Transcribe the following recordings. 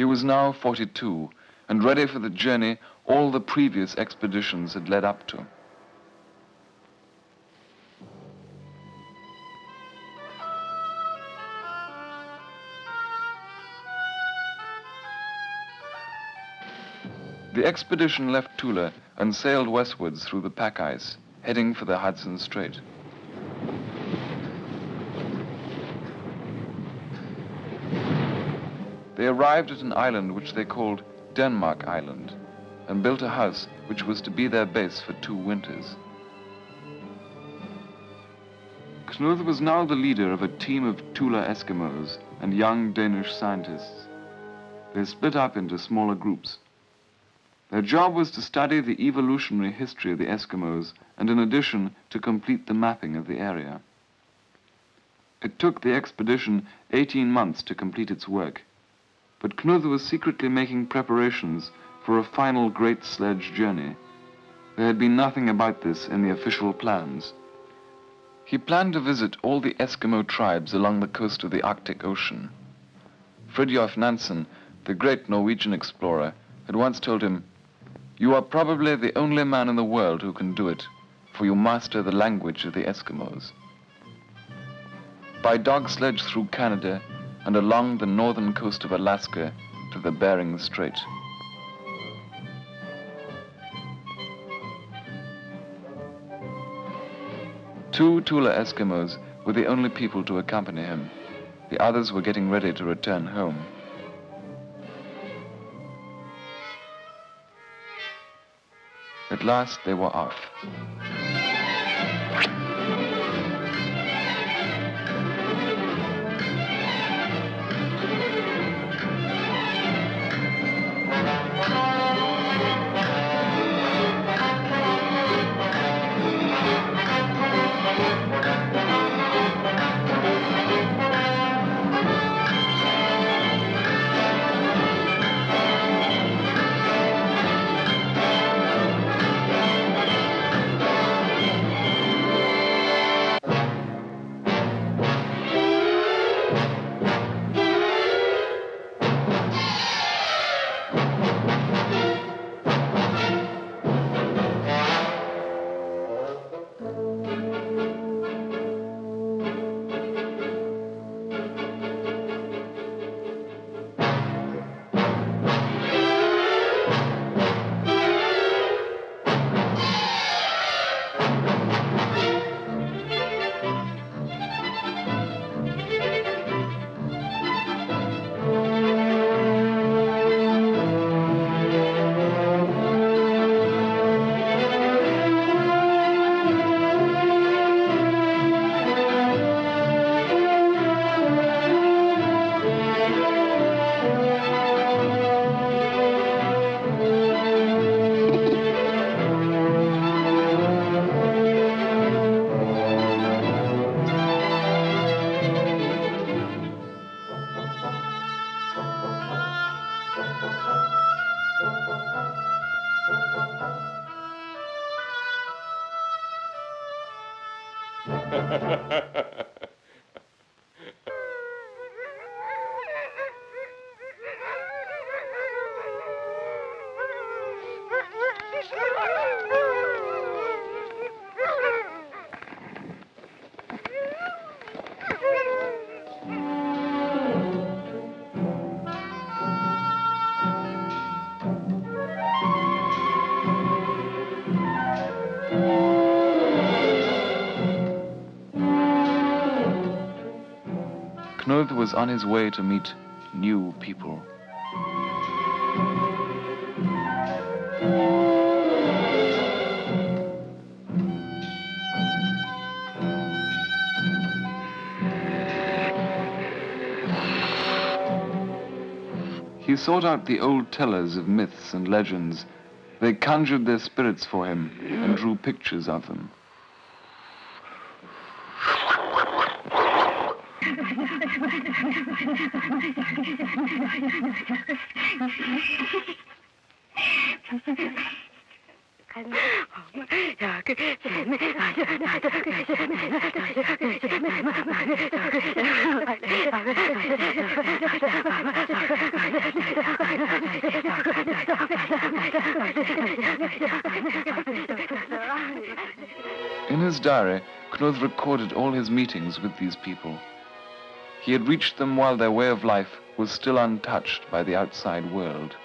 He was now 42 and ready for the journey all the previous expeditions had led up to. The expedition left Tula and sailed westwards through the pack ice, heading for the Hudson Strait. They arrived at an island which they called Denmark Island and built a house which was to be their base for 2 winters. Knud was now the leader of a team of Tula Eskimos and young Danish scientists. They split up into smaller groups. Their job was to study the evolutionary history of the Eskimos and, in addition, to complete the mapping of the area. It took the expedition 18 months to complete its work, but Knud was secretly making preparations for a final great sledge journey. There had been nothing about this in the official plans. He planned to visit all the Eskimo tribes along the coast of the Arctic Ocean. Fridtjof Nansen, the great Norwegian explorer, had once told him, "You are probably the only man in the world who can do it, for you master the language of the Eskimos." By dog sledge through Canada and along the northern coast of Alaska to the Bering Strait. Two Tula Eskimos were the only people to accompany him. The others were getting ready to return home. At last they were off. Knud was on his way to meet new people. He sought out the old tellers of myths and legends. They conjured their spirits for him and drew pictures of them. In his diary, Knud recorded all his meetings with these people. He had reached them while their way of life was still untouched by the outside world.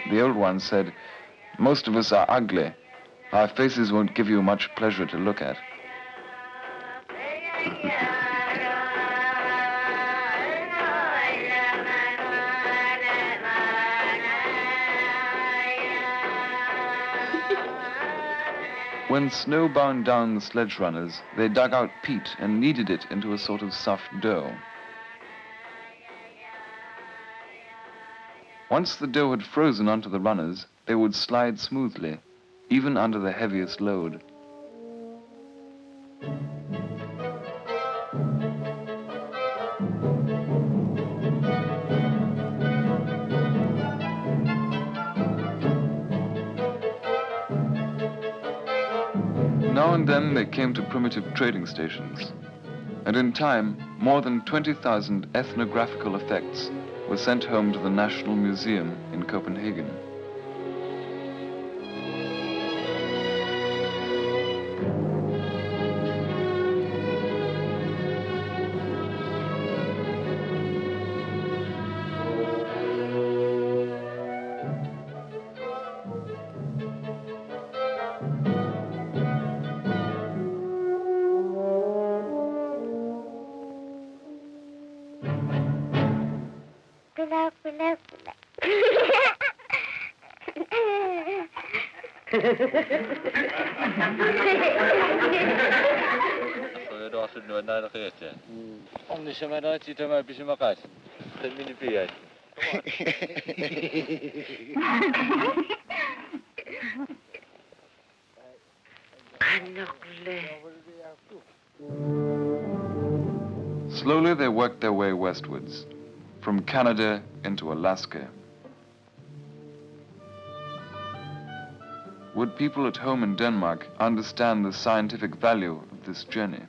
The old one said, "Most of us are ugly. Our faces won't give you much pleasure to look at." When snow bound down the sledge runners, they dug out peat and kneaded it into a sort of soft dough. Once the dough had frozen onto the runners, they would slide smoothly, even under the heaviest load. Now and then they came to primitive trading stations, and in time, more than 20,000 ethnographical effects were sent home to the National Museum in Copenhagen. Slowly they worked their way westwards, from Canada into Alaska. Would people at home in Denmark understand the scientific value of this journey?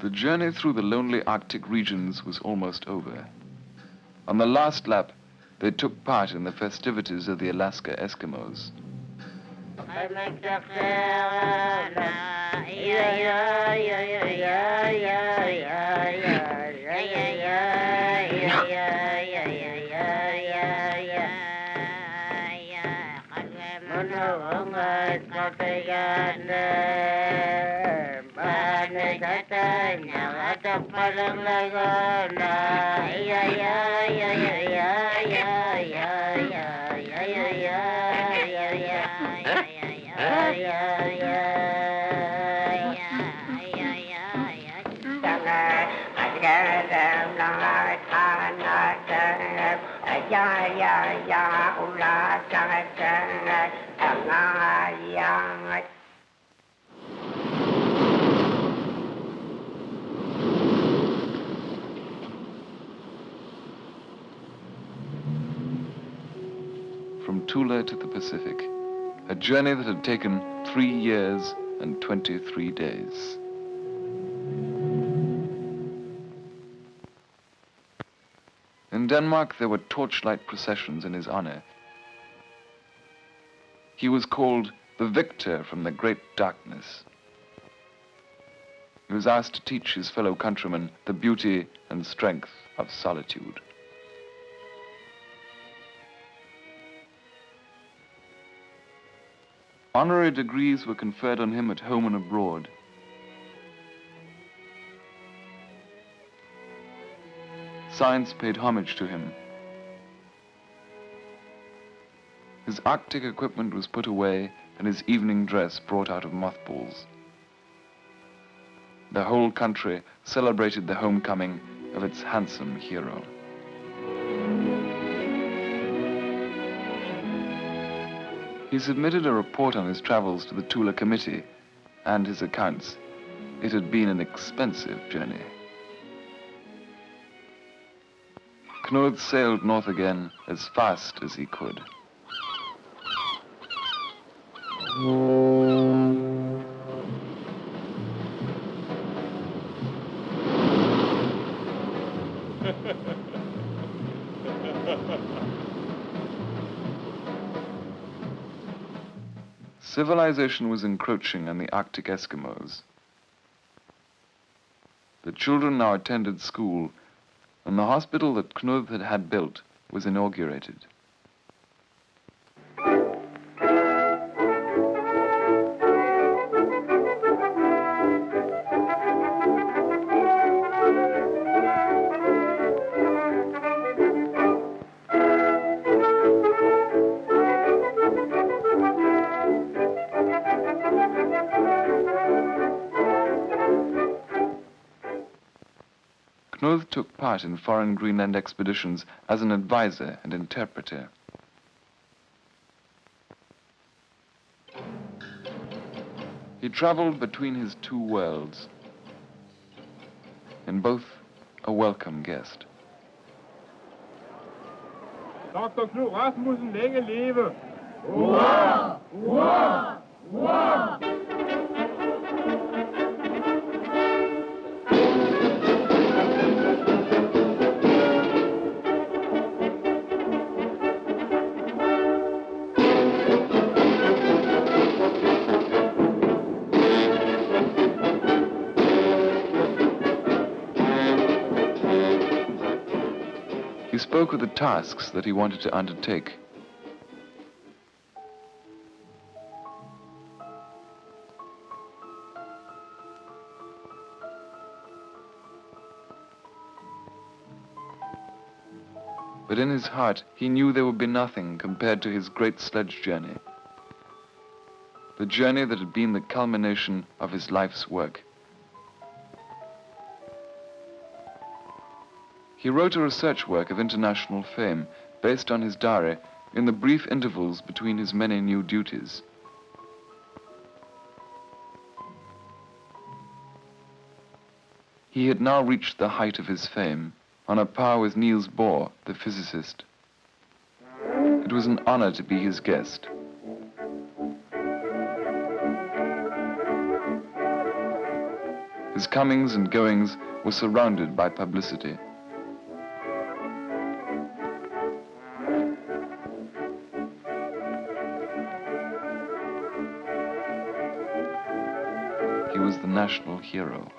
The journey through the lonely Arctic regions was almost over. On the last lap, they took part in the festivities of the Alaska Eskimos. Tula to the Pacific, a journey that had taken 3 years and 23 days. In Denmark, there were torchlight processions in his honor. He was called the victor from the great darkness. He was asked to teach his fellow countrymen the beauty and strength of solitude. Honorary degrees were conferred on him at home and abroad. Science paid homage to him. His Arctic equipment was put away and his evening dress brought out of mothballs. The whole country celebrated the homecoming of its handsome hero. He submitted a report on his travels to the Tula Committee and his accounts. It had been an expensive journey. Knud sailed north again as fast as he could. Civilization was encroaching on the Arctic Eskimos. The children now attended school, and the hospital that Knud had built was inaugurated. Knud took part in foreign Greenland expeditions as an advisor and interpreter. He traveled between his two worlds, in both a welcome guest. Dr. Knud Rasmussen, længe leve! Hurra! Hurra! Hurra! He spoke of the tasks that he wanted to undertake. But in his heart, he knew there would be nothing compared to his great sledge journey. The journey that had been the culmination of his life's work. He wrote a research work of international fame based on his diary in the brief intervals between his many new duties. He had now reached the height of his fame, on a par with Niels Bohr, the physicist. It was an honor to be his guest. His comings and goings were surrounded by publicity. He was the national hero.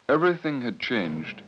Everything had changed